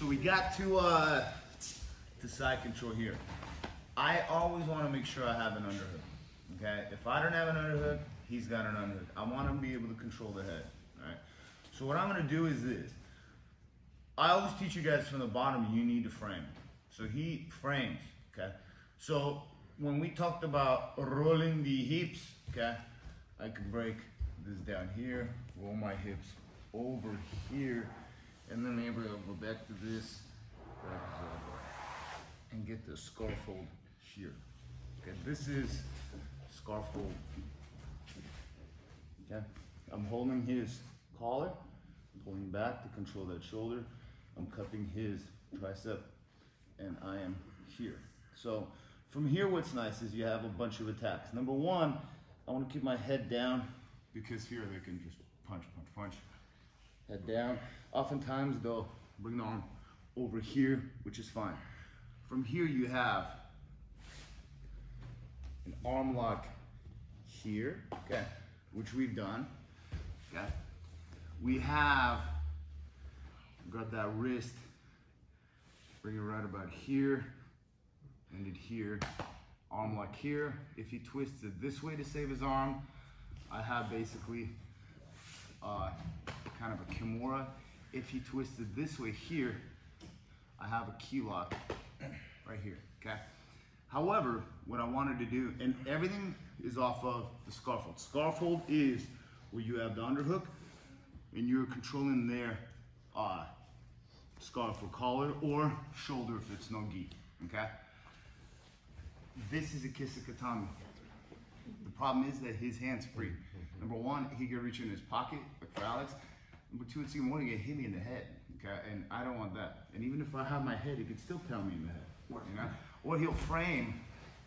So we got to side control here. I always want to make sure I have an underhook. Okay, if I don't have an underhook, he's got an underhook. I want him to be able to control the head. All right. So what I'm going to do is this. I always teach you guys from the bottom. You need to frame. So he frames. Okay. So when we talked about rolling the hips, okay, I can break this down here, roll my hips over here, and then maybe I'll go back to this, and get the scarf hold here. Okay, this is scarf hold. Okay, I'm holding his collar, pulling back to control that shoulder. I'm cupping his tricep, and I am here. So from here, what's nice is you have a bunch of attacks. Number one, I want to keep my head down because here they can just punch, punch, punch. Head down. Oftentimes they'll bring the arm over here, which is fine. From here you have an arm lock here, okay, which we've done. Okay. We have got that wrist, bring it right about here. Ended here, arm lock here. If he twists it this way to save his arm, I have basically kind of a kimura. If he twists it this way here, I have a key lock right here, okay? However, what I wanted to do, and everything is off of the scarf hold. Scarf hold is where you have the underhook and you're controlling their scarf or collar or shoulder if it's no gi, okay? This is a Kisakatami. The problem is that his hand's free. Number one, he can reach in his pocket, like for Alex. Number two, it's even more to get hit me in the head, okay? And I don't want that. And even if I have my head, he can still pound me in the head, you know? Or he'll frame,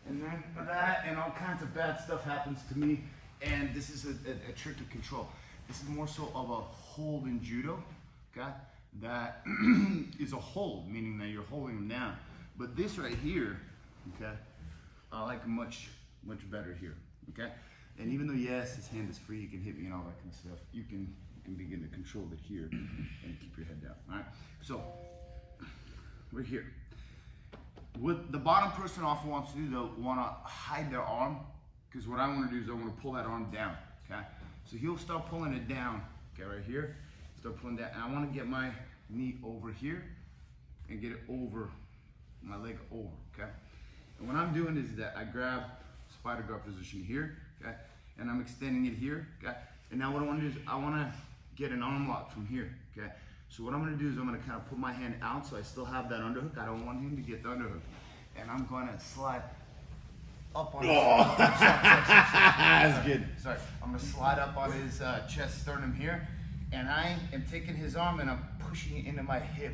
and then that, and all kinds of bad stuff happens to me. And this is a tricky control. This is more so of a hold in judo, okay? That is a hold, meaning that you're holding him down. But this right here, okay? I like much better here, okay? And even though, yes, his hand is free, you can hit me and all that kind of stuff, you can begin to control it here and keep your head down, all right? So, we're here. What the bottom person often wants to do, they'll want to hide their arm, because what I want to do is I want to pull that arm down, okay? So he'll start pulling it down, okay, right here. Start pulling that, and I want to get my knee over here and get it over, my leg over, okay? And what I'm doing is that I grab spider guard position here, okay? And I'm extending it here, okay? And now what I want to do is I want to get an arm lock from here, okay? So what I'm going to do is I'm going to kind of put my hand out so I still have that underhook. I don't want him to get the underhook. And I'm going to slide up on his... Oh. That's good. Sorry. I'm going to slide up on his chest sternum here. And I am taking his arm and I'm pushing it into my hip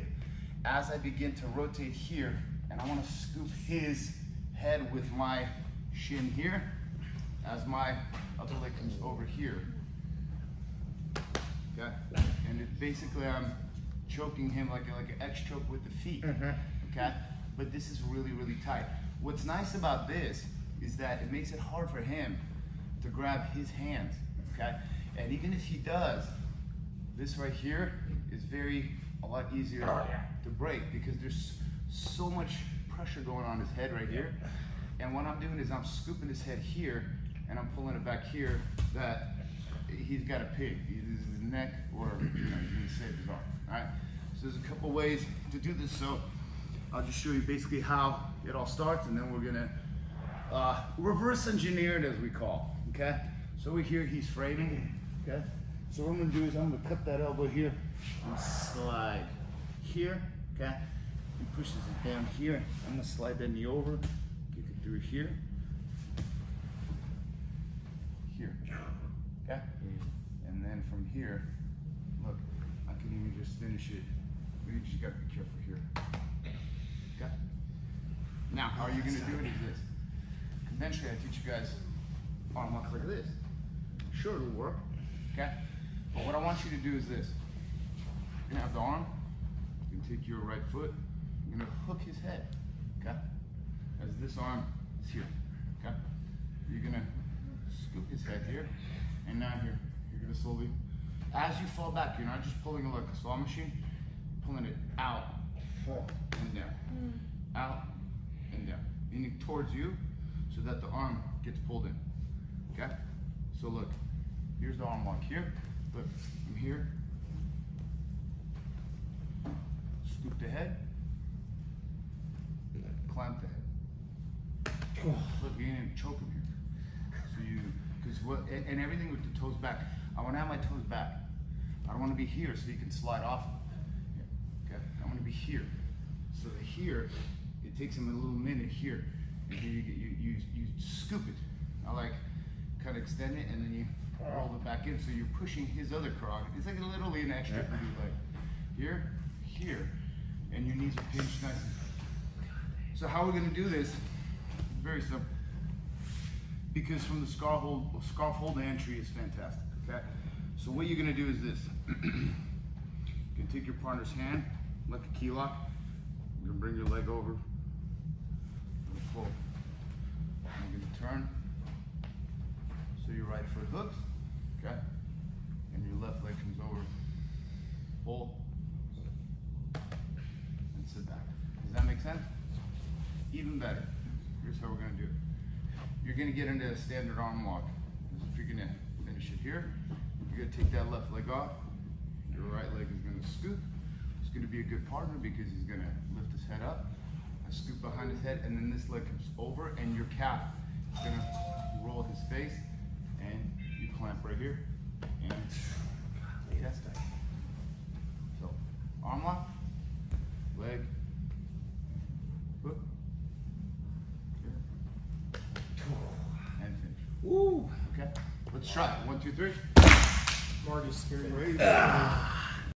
as I begin to rotate here. And I want to scoop his head with my shin here as my other leg comes over here. Okay, and it basically I'm choking him like an X choke with the feet. Okay, but this is really tight. What's nice about this is that it makes it hard for him to grab his hands. Okay, and even if he does, this right here is a lot easier to break because there's so much pressure going on his head right here. And what I'm doing is I'm scooping his head here and I'm pulling it back here that he's got a pig, either his neck or he's gonna save his arm. All right. So there's a couple ways to do this. So I'll just show you basically how it all starts, and then we're gonna reverse engineer it as we call. Okay. So we're here. He's framing. Okay. So what I'm gonna do is I'm gonna cut that elbow here and slide here. Okay. He pushes it down here. I'm gonna slide that knee over, kick it through here. Okay? And then from here, look, I can even just finish it. You just gotta be careful here. Okay? Now, how are you gonna do it is this. Conventionally, I teach you guys arm lock like this. Sure, it'll work. Okay? But what I want you to do is this. You're gonna have the arm, you can take your right foot, you're gonna hook his head. Okay? As this arm is here. Okay? You're gonna scoop his head here. And now here, you're gonna slowly, as you fall back, you're not just pulling it like a saw machine, pulling it out and down. Out and down. Meaning towards you so that the arm gets pulled in. Okay? So look, here's the arm lock here. Look, I'm here. Scoop the head. Clamp the head. Look, you didn't even choke him here. So you, because what, and everything with the toes back. I want to have my toes back. I don't want to be here so you can slide off. Okay? I want to be here. So that here, it takes him a little minute here. And here you scoop it. I like kind of extend it and then you roll it back in. So you're pushing his other crotch. It's like literally an extra. You like here, here, and your knees are pinched nice. So how we're going to do this? Very simple. Because from the scarf hold entry is fantastic. Okay. So what you're going to do is this. You're going to take your partner's hand, like a key lock. You're going to bring your leg over. You're going to pull. You're going to turn. So your right foot hooks. Okay. And your left leg comes over. Pull. And sit back. Does that make sense? Even better. Here's how we're going to do it. You're going to get into a standard arm lock. As if you're going to finish it here. You're going to take that left leg off. Your right leg is going to scoop. It's going to be a good partner because he's going to lift his head up. I scoop behind his head, and then this leg comes over, and your calf is going to roll his face, and you clamp right here, and chest tight. So, arm lock, leg, hook, and finish. Woo! Okay, let's try it. 1, 2, 3. Marty's scared.